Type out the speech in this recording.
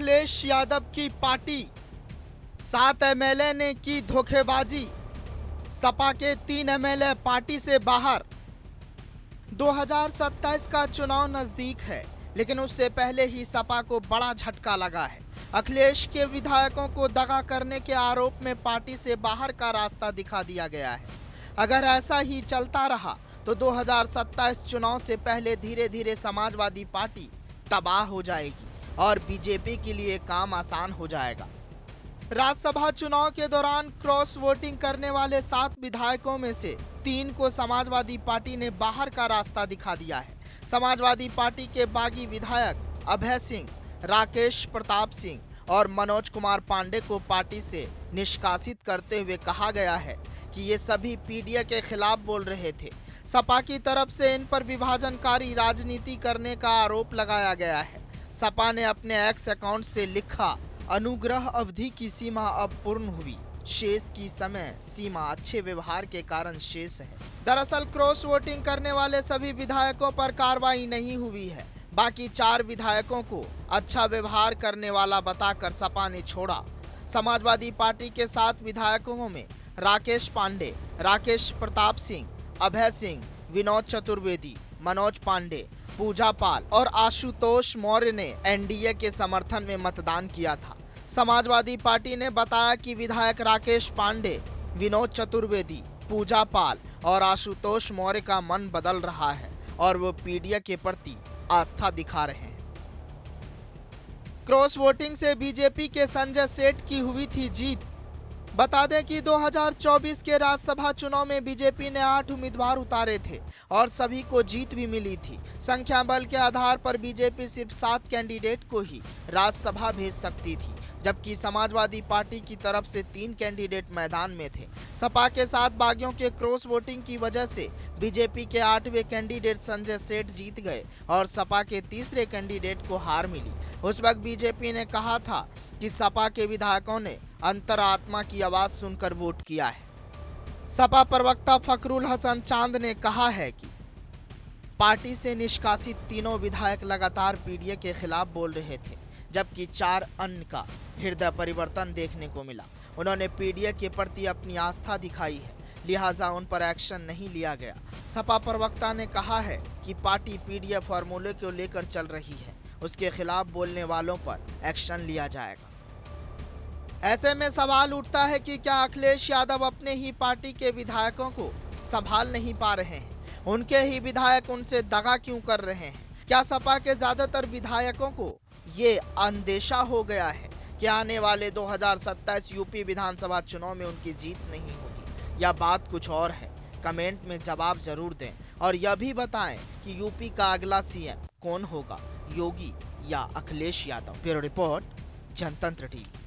अखिलेश यादव की party, 7 MLA ने की धोखेबाजी, सपा के 3 एमएलए पार्टी से बाहर। 2027 का चुनाव नजदीक है, लेकिन उससे पहले ही सपा को बड़ा झटका लगा है। अखिलेश के विधायकों को दगा करने के आरोप में पार्टी से बाहर का रास्ता दिखा दिया गया है। अगर ऐसा ही चलता रहा तो 2027 चुनाव से पहले धीरे धीरे समाजवादी पार्टी तबाह हो जाएगी और बीजेपी के लिए काम आसान हो जाएगा। राज्यसभा चुनाव के दौरान क्रॉस वोटिंग करने वाले 7 विधायकों में से 3 को समाजवादी पार्टी ने बाहर का रास्ता दिखा दिया है। समाजवादी पार्टी के बागी विधायक अभय सिंह, राकेश प्रताप सिंह और मनोज कुमार पांडे को पार्टी से निष्कासित करते हुए कहा गया है कि ये सभी पीडीए के खिलाफ बोल रहे थे। सपा की तरफ से इन पर विभाजनकारी राजनीति करने का आरोप लगाया गया है। सपा ने अपने एक्स अकाउंट से लिखा, अनुग्रह अवधि की सीमा अब पूर्ण हुई, शेष की समय सीमा अच्छे व्यवहार के कारण शेष है। दरअसल क्रॉस वोटिंग करने वाले सभी विधायकों पर कार्रवाई नहीं हुई है। बाकी 4 विधायकों को अच्छा व्यवहार करने वाला बताकर सपा ने छोड़ा। समाजवादी पार्टी के 7 विधायकों में राकेश पांडे, राकेश प्रताप सिंह, अभय सिंह, विनोद चतुर्वेदी, मनोज पांडे, पूजा पाल और आशुतोष मौर्य ने एनडीए के समर्थन में मतदान किया था। समाजवादी पार्टी ने बताया कि विधायक राकेश पांडे, विनोद चतुर्वेदी, पूजा पाल और आशुतोष मौर्य का मन बदल रहा है और वो पीडीए के प्रति आस्था दिखा रहे हैं। क्रॉस वोटिंग से बीजेपी के संजय सेठ की हुई थी जीत। बता दें कि 2024 के राज्यसभा चुनाव में बीजेपी ने 8 उम्मीदवार उतारे थे और सभी को जीत भी मिली थी। संख्या बल के आधार पर बीजेपी सिर्फ 7 कैंडिडेट को ही राज्यसभा भेज सकती थी, जबकि समाजवादी पार्टी की तरफ से 3 कैंडिडेट मैदान में थे। सपा के 7 बागियों के क्रॉस वोटिंग की वजह से बीजेपी के 8वें कैंडिडेट संजय सेठ जीत गए और सपा के तीसरे कैंडिडेट को हार मिली। उस वक्त बीजेपी ने कहा था कि सपा के विधायकों ने अंतरात्मा की आवाज सुनकर वोट किया है। सपा प्रवक्ता फखरुल हसन चांद ने कहा है कि पार्टी से निष्कासित तीनों विधायक लगातार पीडीए के खिलाफ बोल रहे थे, जबकि 4 अन्य का हृदय परिवर्तन देखने को मिला। उन्होंने पीडीए के प्रति अपनी आस्था दिखाई है, लिहाजा उन पर एक्शन नहीं लिया गया। सपा प्रवक्ता ने कहा है कि पार्टी पीडीए फॉर्मूले को लेकर चल रही है, उसके खिलाफ बोलने वालों पर एक्शन लिया जाएगा। ऐसे में सवाल उठता है कि क्या अखिलेश यादव अपने ही पार्टी के विधायकों को संभाल नहीं पा रहे हैं? उनके ही विधायक उनसे दगा क्यों कर रहे हैं? क्या सपा के ज्यादातर विधायकों को ये अंदेशा हो गया है कि आने वाले 2027 यूपी विधानसभा चुनाव में उनकी जीत नहीं होगी, या बात कुछ और है? कमेंट में जवाब जरूर दें और यह भी बताएं कि यूपी का अगला सीएम कौन होगा, योगी या अखिलेश यादव। ब्यूरो रिपोर्ट, जनतंत्र टीवी।